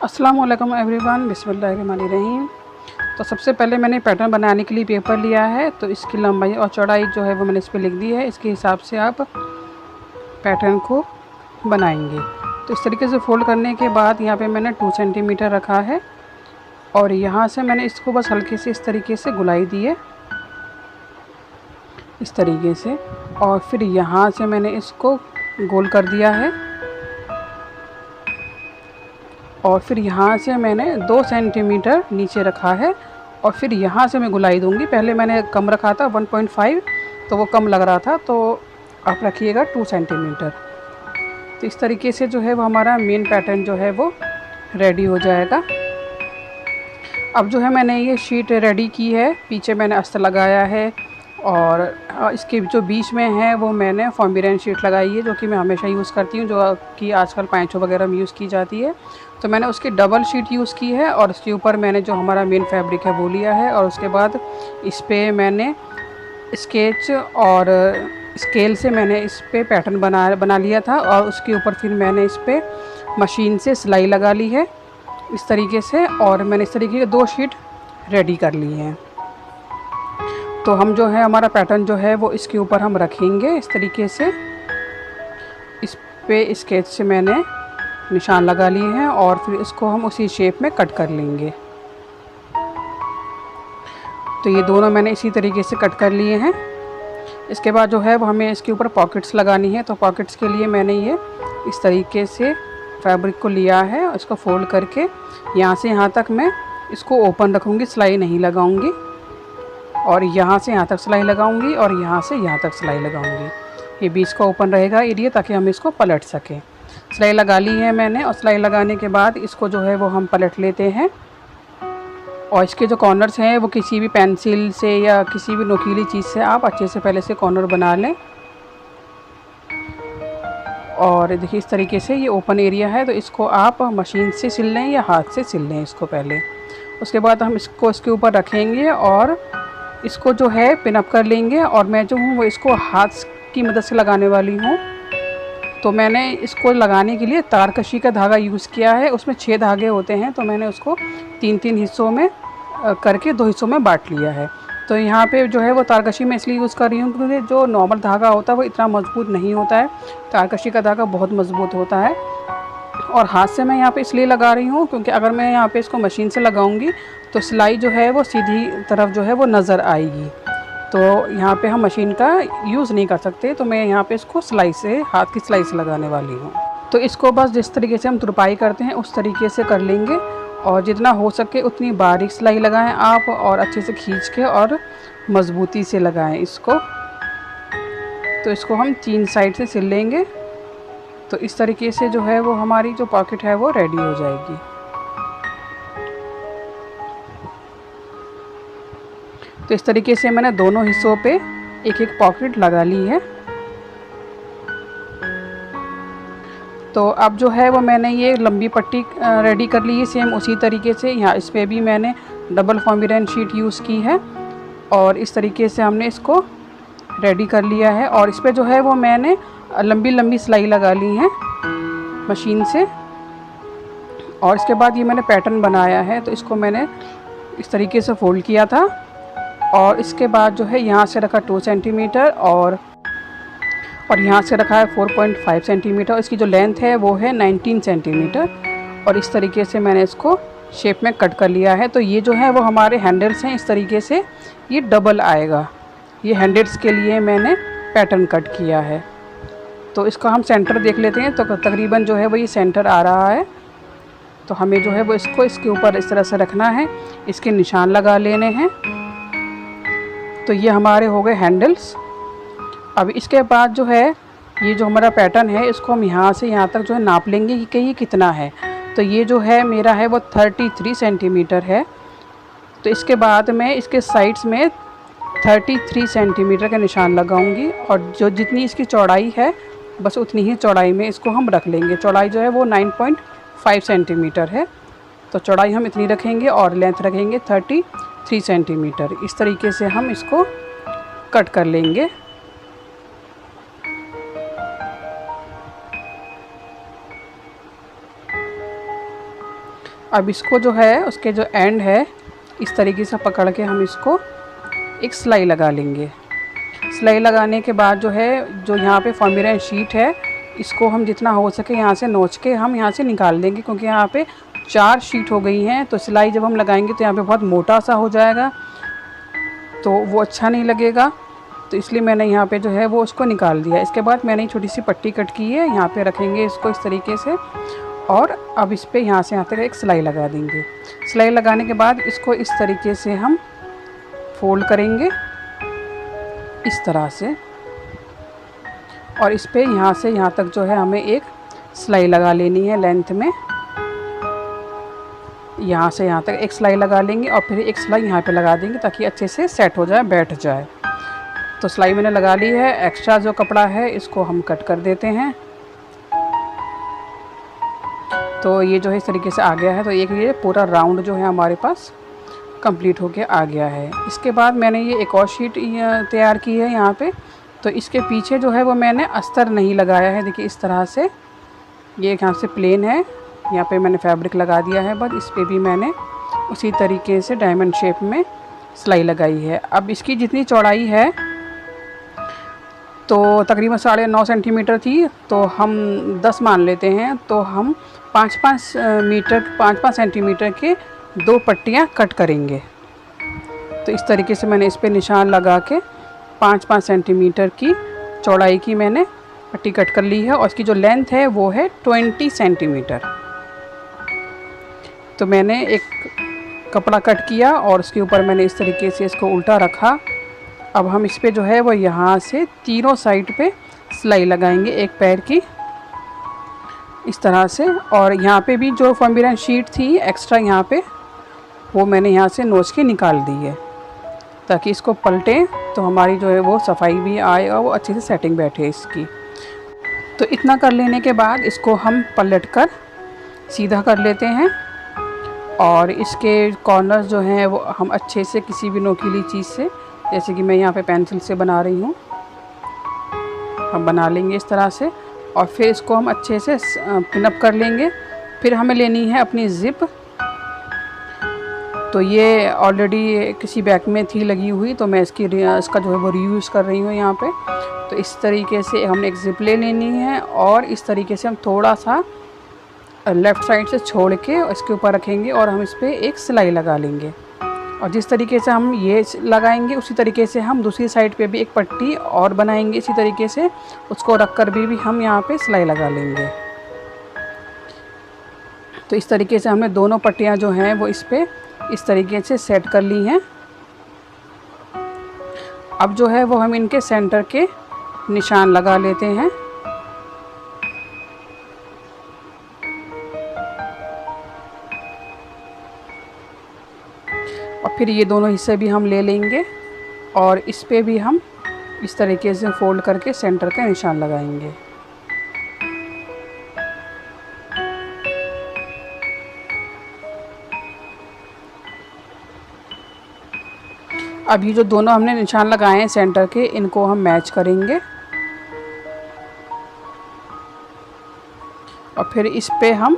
अस्सलाम वालेकुम एवरीवन, बिस्मिल्लाहिर्रहमानिर्रहीम। तो सबसे पहले मैंने पैटर्न बनाने के लिए पेपर लिया है, तो इसकी लंबाई और चौड़ाई जो है वो मैंने इस पर लिख दी है। इसके हिसाब से आप पैटर्न को बनाएंगे। तो इस तरीके से फोल्ड करने के बाद यहाँ पे मैंने 2 सेंटीमीटर रखा है और यहाँ से मैंने इसको बस हल्के से इस तरीके से गुलाई दी है, इस तरीके से। और फिर यहाँ से मैंने इसको गोल कर दिया है और फिर यहाँ से मैंने 2 सेंटीमीटर नीचे रखा है और फिर यहाँ से मैं गुलाई दूँगी। पहले मैंने कम रखा था 1.5, तो वो कम लग रहा था, तो आप रखिएगा 2 सेंटीमीटर। तो इस तरीके से जो है वो हमारा मेन पैटर्न जो है वो रेडी हो जाएगा। अब जो है मैंने ये शीट रेडी की है, पीछे मैंने अस्तर लगाया है और इसके जो बीच में है वो मैंने फॉर्मिरेन शीट लगाई है, जो कि मैं हमेशा यूज़ करती हूँ, जो कि आजकल पैंचो वगैरह में यूज़ की जाती है। तो मैंने उसकी डबल शीट यूज़ की है और उसके ऊपर मैंने जो हमारा मेन फैब्रिक है वो लिया है और उसके बाद इस पर मैंने स्केच और स्केल से मैंने इस पर पैटर्न बना लिया था और उसके ऊपर फिर मैंने इस पर मशीन से सिलाई लगा ली है इस तरीके से, और मैंने इस तरीके की 2 शीट रेडी कर ली हैं। तो हम जो है हमारा पैटर्न जो है वो इसके ऊपर हम रखेंगे इस तरीके से। इस पे स्केच से मैंने निशान लगा लिए हैं और फिर इसको हम उसी शेप में कट कर लेंगे। तो ये दोनों मैंने इसी तरीके से कट कर लिए हैं। इसके बाद जो है वो हमें इसके ऊपर पॉकेट्स लगानी है। तो पॉकेट्स के लिए मैंने ये इस तरीके से फैब्रिक को लिया है और इसको फोल्ड करके यहाँ से यहाँ तक मैं इसको ओपन रखूँगी, सिलाई नहीं लगाऊँगी, और यहाँ से यहाँ तक सिलाई लगाऊंगी और यहाँ से यहाँ तक सिलाई लगाऊंगी। ये बीच का ओपन रहेगा एरिया, ताकि हम इसको पलट सकें। सिलाई लगा ली है मैंने और सिलाई लगाने के बाद इसको जो है वो हम पलट लेते हैं और इसके जो कॉर्नर्स हैं वो किसी भी पेंसिल से या किसी भी नुकीली चीज़ से आप अच्छे से पहले से कॉर्नर बना लें। और देखिए इस तरीके से ये ओपन एरिया है, तो इसको आप मशीन से सिल लें या हाथ से सिल लें इसको पहले। उसके बाद हम इसको इसके ऊपर रखेंगे और इसको जो है पिन अप कर लेंगे। और मैं जो हूँ वो इसको हाथ की मदद से लगाने वाली हूँ। तो मैंने इसको लगाने के लिए तारकशी का धागा यूज़ किया है, उसमें 6 धागे होते हैं, तो मैंने उसको 3-3 हिस्सों में करके 2 हिस्सों में बांट लिया है। तो यहाँ पे जो है वो तारकशी मैं इसलिए यूज़ कर रही हूँ क्योंकि जो नॉर्मल धागा होता है वो इतना मजबूत नहीं होता है, तारकशी का धागा बहुत मजबूत होता है। और हाथ से मैं यहाँ पे इसलिए लगा रही हूँ क्योंकि अगर मैं यहाँ पे इसको मशीन से लगाऊंगी तो सिलाई जो है वो सीधी तरफ जो है वो नज़र आएगी, तो यहाँ पे हम मशीन का यूज़ नहीं कर सकते। तो मैं यहाँ पे इसको सिलाई से, हाथ की सिलाई से लगाने वाली हूँ। तो इसको बस जिस तरीके से हम तुरपाई करते हैं उस तरीके से कर लेंगे और जितना हो सके उतनी बारीक सिलाई लगाएं आप और अच्छे से खींच के और मज़बूती से लगाएं इसको। तो इसको हम 3 साइड से सिल लेंगे। तो इस तरीके से जो है वो हमारी जो पॉकेट है वो रेडी हो जाएगी। तो इस तरीके से मैंने दोनों हिस्सों पे एक एक पॉकेट लगा ली है। तो अब जो है वो मैंने ये लंबी पट्टी रेडी कर ली है सेम उसी तरीके से। यहाँ इस पर भी मैंने डबल फॉर्मिरेन शीट यूज़ की है और इस तरीके से हमने इसको रेडी कर लिया है। और इस पर जो है वो मैंने लंबी लंबी सिलाई लगा ली है मशीन से। और इसके बाद ये मैंने पैटर्न बनाया है, तो इसको मैंने इस तरीके से फोल्ड किया था और इसके बाद जो है यहाँ से रखा 2 सेंटीमीटर और यहाँ से रखा है 4.5 सेंटीमीटर। इसकी जो लेंथ है वो है 19 सेंटीमीटर और इस तरीके से मैंने इसको शेप में कट कर लिया है। तो ये जो है वो हमारे हैंडल्स हैं, इस तरीके से ये डबल आएगा। ये हैंडल्स के लिए मैंने पैटर्न कट किया है। तो इसका हम सेंटर देख लेते हैं। तो तकरीबन जो है वो ये सेंटर आ रहा है तो हमें जो है वो इसको इसके ऊपर इस तरह से रखना है, इसके निशान लगा लेने हैं। तो ये हमारे हो गए हैंडल्स। अब इसके बाद जो है ये जो हमारा पैटर्न है इसको हम यहाँ से यहाँ तक जो है नाप लेंगे कि ये कितना है। तो ये जो है मेरा है वो 33 सेंटीमीटर है। तो इसके बाद मैं इसके साइड्स में 33 सेंटीमीटर का निशान लगाऊंगी और जो जितनी इसकी चौड़ाई है बस उतनी ही चौड़ाई में इसको हम रख लेंगे। चौड़ाई जो है वो 9.5 सेंटीमीटर है, तो चौड़ाई हम इतनी रखेंगे और लेंथ रखेंगे 33 सेंटीमीटर। इस तरीके से हम इसको कट कर लेंगे। अब इसको जो है उसके जो एंड है इस तरीके से पकड़ के हम इसको एक सिलाई लगा लेंगे। सिलाई लगाने के बाद जो है जो यहाँ पे फॉर्मिरन शीट है इसको हम जितना हो सके यहाँ से नोच के हम यहाँ से निकाल देंगे, क्योंकि यहाँ पे 4 शीट हो गई हैं। तो सिलाई जब हम लगाएंगे तो यहाँ पे बहुत मोटा सा हो जाएगा, तो वो अच्छा नहीं लगेगा। तो इसलिए मैंने यहाँ पे जो है वो उसको निकाल दिया। इसके बाद मैंने छोटी सी पट्टी कट की है, यहाँ पे रखेंगे इसको इस तरीके से और अब इस पर यहाँ से यहाँ तक एक सिलाई लगा देंगे। सिलाई लगाने के बाद इसको इस तरीके से हम फोल्ड करेंगे इस तरह से, और इस पे यहाँ से यहाँ तक जो है हमें एक सिलाई लगा लेनी है लेंथ में। यहाँ से यहाँ तक एक सिलाई लगा लेंगे और फिर एक सिलाई यहाँ पे लगा देंगे ताकि अच्छे से सेट हो जाए, बैठ जाए। तो सिलाई मैंने लगा ली है। एक्स्ट्रा जो कपड़ा है इसको हम कट कर देते हैं। तो ये जो है इस तरीके से आ गया है। तो एक ये पूरा राउंड जो है हमारे पास कंप्लीट होके आ गया है। इसके बाद मैंने ये एक और शीट तैयार की है यहाँ पे। तो इसके पीछे जो है वो मैंने अस्तर नहीं लगाया है। देखिए इस तरह से ये यहाँ से प्लेन है, यहाँ पे मैंने फैब्रिक लगा दिया है, बस इस पर भी मैंने उसी तरीके से डायमंड शेप में सिलाई लगाई है। अब इसकी जितनी चौड़ाई है तो तकरीबन 9.5 सेंटीमीटर थी, तो हम 10 मान लेते हैं। तो हम 5-5 सेंटीमीटर के 2 पट्टियाँ कट करेंगे। तो इस तरीके से मैंने इस पर निशान लगा के 5-5 सेंटीमीटर की चौड़ाई की मैंने पट्टी कट कर ली है और इसकी जो लेंथ है वो है 20 सेंटीमीटर। तो मैंने एक कपड़ा कट किया और उसके ऊपर मैंने इस तरीके से इसको उल्टा रखा। अब हम इस पे जो है वो यहाँ से तीनों साइड पे सिलाई लगाएंगे एक पैर की इस तरह से। और यहाँ पे भी जो फॉर्मिरन शीट थी एक्स्ट्रा यहाँ पे वो मैंने यहाँ से नोच के निकाल दी है, ताकि इसको पलटें तो हमारी जो है वो सफाई भी आए और वो अच्छे से सेटिंग बैठे इसकी। तो इतना कर लेने के बाद इसको हम पलट कर सीधा कर लेते हैं और इसके कॉर्नर्स जो हैं वो हम अच्छे से किसी भी नोकीली चीज़ से, जैसे कि मैं यहाँ पे पेंसिल से बना रही हूँ, हम बना लेंगे इस तरह से और फिर इसको हम अच्छे से पिनअप कर लेंगे। फिर हमें लेनी है अपनी ज़िप। तो ये ऑलरेडी किसी बैग में थी लगी हुई, तो मैं इसका जो है वो रीयूज़ कर रही हूँ यहाँ पे। तो इस तरीके से हमने एक ज़िप ले लेनी है और इस तरीके से हम थोड़ा सा लेफ़्ट साइड से छोड़ के इसके ऊपर रखेंगे और हम इस पर एक सिलाई लगा लेंगे। और जिस तरीके से हम ये लगाएंगे उसी तरीके से हम दूसरी साइड पे भी एक पट्टी और बनाएंगे इसी तरीके से, उसको रख कर भी हम यहाँ पे सिलाई लगा लेंगे। तो इस तरीके से हमने दोनों पट्टियाँ जो हैं वो इस पर इस तरीके से सेट कर ली हैं। अब जो है वो हम इनके सेंटर के निशान लगा लेते हैं। और फिर ये दोनों हिस्से भी हम ले लेंगे और इस पे भी हम इस तरीके से फोल्ड करके सेंटर का निशान लगाएंगे। अभी जो दोनों हमने निशान लगाए हैं सेंटर के, इनको हम मैच करेंगे और फिर इस पे हम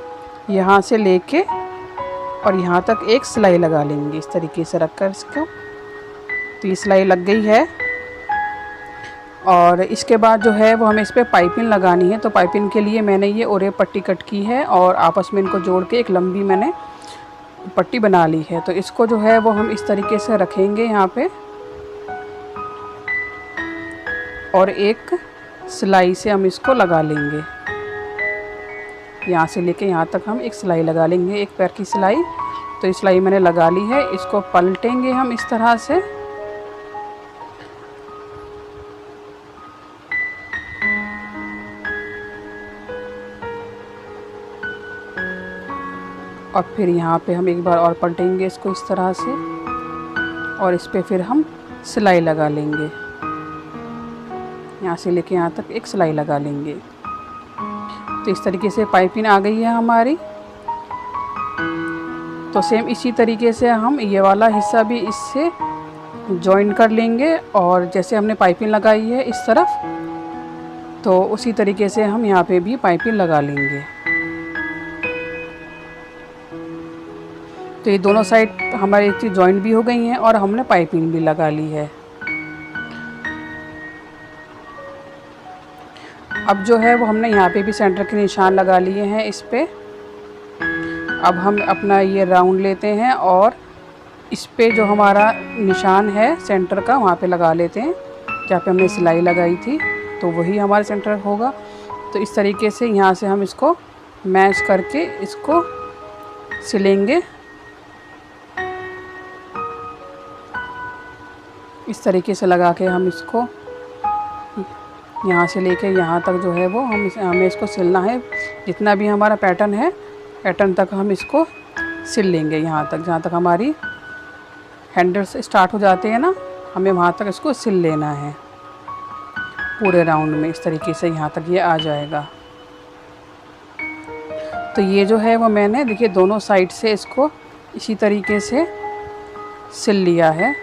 यहाँ से लेके और यहाँ तक एक सिलाई लगा लेंगे इस तरीके से रखकर इसको। तो ये सिलाई लग गई है और इसके बाद जो है वो हमें इस पर पाइपिंग लगानी है। तो पाइपिंग के लिए मैंने ये ओरे पट्टी कट की है और आपस में इनको जोड़ के एक लंबी मैंने पट्टी बना ली है। तो इसको जो है वो हम इस तरीके से रखेंगे यहाँ पे और एक सिलाई से हम इसको लगा लेंगे। यहाँ से लेके यहाँ तक हम एक सिलाई लगा लेंगे, एक पैर की सिलाई। तो ये सिलाई मैंने लगा ली है, इसको पलटेंगे हम इस तरह से। और फिर यहाँ पे हम एक बार और पलटेंगे इसको इस तरह से, और इस पे फिर हम सिलाई लगा लेंगे। यहाँ से लेके यहाँ तक एक सिलाई लगा लेंगे। तो इस तरीके से पाइपिंग आ गई है हमारी। तो सेम इसी तरीके से हम ये वाला हिस्सा भी इससे जॉइन कर लेंगे, और जैसे हमने पाइपिंग लगाई है इस तरफ, तो उसी तरीके से हम यहाँ पे भी पाइपिंग लगा लेंगे। तो ये दोनों साइड हमारी जॉइंट भी हो गई हैं और हमने पाइपिंग भी लगा ली है। अब जो है वो हमने यहाँ पे भी सेंटर के निशान लगा लिए हैं इस पे। अब हम अपना ये राउंड लेते हैं और इस पे जो हमारा निशान है सेंटर का वहाँ पे लगा लेते हैं, जहाँ पे हमने सिलाई लगाई थी, तो वही हमारा सेंटर होगा। तो इस तरीके से यहाँ से हम इसको मैच करके इसको सिलेंगे। इस तरीके से लगा के हम इसको यहाँ से लेके यहाँ तक जो है वो हमें इसको सिलना है। जितना भी हमारा पैटर्न है, पैटर्न तक हम इसको सिल लेंगे। यहाँ तक जहाँ तक हमारी हैंडल्स स्टार्ट हो जाते हैं ना, हमें वहाँ तक इसको सिल लेना है पूरे राउंड में। इस तरीके से यहाँ तक ये आ जाएगा। तो ये जो है वो मैंने देखिए दोनों साइड से इसको इसी तरीके से सिल लिया है।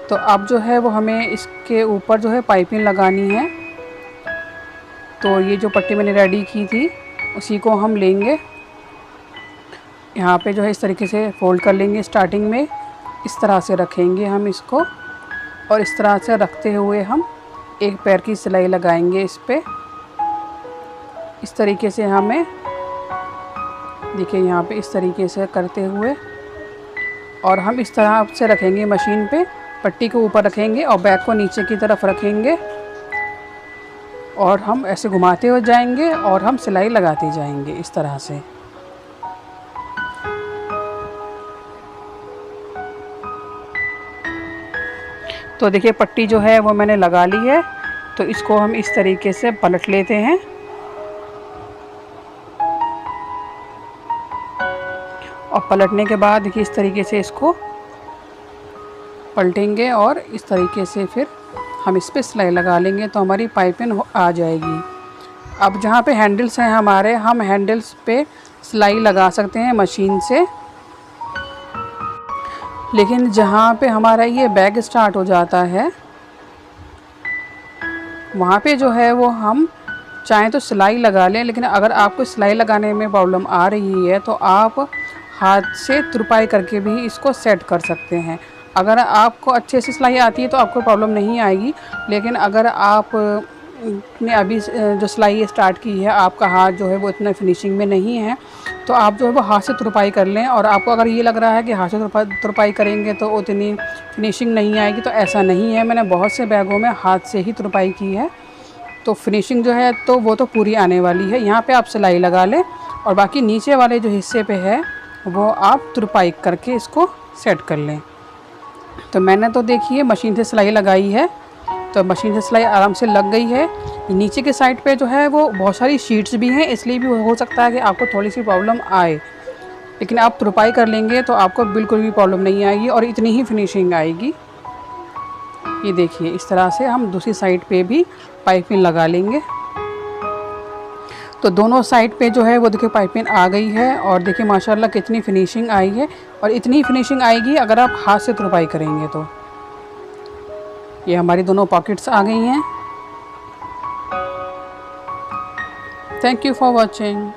तो अब जो है वो हमें इसके ऊपर जो है पाइपिंग लगानी है। तो ये जो पट्टी मैंने रेडी की थी उसी को हम लेंगे, यहाँ पे जो है इस तरीके से फोल्ड कर लेंगे। स्टार्टिंग में इस तरह से रखेंगे हम इसको, और इस तरह से रखते हुए हम एक पैर की सिलाई लगाएंगे इस पे। इस तरीके से हमें देखिए यहाँ पे इस तरीके से करते हुए, और हम इस तरह से रखेंगे मशीन पे। पट्टी को ऊपर रखेंगे और बैक को नीचे की तरफ रखेंगे, और हम ऐसे घुमाते हुए जाएंगे और हम सिलाई लगाते जाएंगे इस तरह से। तो देखिए पट्टी जो है वो मैंने लगा ली है। तो इसको हम इस तरीके से पलट लेते हैं, और पलटने के बाद देखिए इस तरीके से इसको पलटेंगे और इस तरीके से फिर हम इस पे सिलाई लगा लेंगे, तो हमारी पाइपिंग आ जाएगी। अब जहाँ पे हैंडल्स हैं हमारे, हम हैंडल्स पे सिलाई लगा सकते हैं मशीन से, लेकिन जहाँ पे हमारा ये बैग स्टार्ट हो जाता है वहाँ पे जो है वो हम चाहें तो सिलाई लगा लें। लेकिन अगर आपको सिलाई लगाने में प्रॉब्लम आ रही है तो आप हाथ से तुरपाई करके भी इसको सेट कर सकते हैं। अगर आपको अच्छे से सिलाई आती है तो आपको प्रॉब्लम नहीं आएगी। लेकिन अगर आप ने अभी जो सिलाई स्टार्ट की है, आपका हाथ जो है वो इतना फिनिशिंग में नहीं है, तो आप जो है वो हाथ से तुरपाई कर लें। और आपको अगर ये लग रहा है कि हाथ से तुरपाई करेंगे तो उतनी फिनिशिंग नहीं आएगी, तो ऐसा नहीं है। मैंने बहुत से बैगों में हाथ से ही तुरपाई की है, तो फिनिशिंग जो है तो वो तो पूरी आने वाली है। यहाँ पे आप सिलाई लगा लें, और बाकी नीचे वाले जो हिस्से पे है वो आप तुरपाई करके इसको सेट कर लें। तो मैंने तो देखिए मशीन से सिलाई लगाई है, तो मशीन से सिलाई आराम से लग गई है। नीचे के साइड पे जो है वो बहुत सारी शीट्स भी हैं, इसलिए भी हो सकता है कि आपको थोड़ी सी प्रॉब्लम आए। लेकिन आप तुरपाई कर लेंगे तो आपको बिल्कुल भी प्रॉब्लम नहीं आएगी और इतनी ही फिनिशिंग आएगी। ये देखिए इस तरह से हम दूसरी साइड पे भी पाइपिंग लगा लेंगे। तो दोनों साइड पे जो है वो देखिए पाइपिंग आ गई है, और देखिए माशाल्लाह कितनी फिनिशिंग आई है। और इतनी फिनिशिंग आएगी अगर आप हाथ से तुरपाई करेंगे तो। ये हमारी दोनों पॉकेट्स आ गई हैं। Thank you for watching.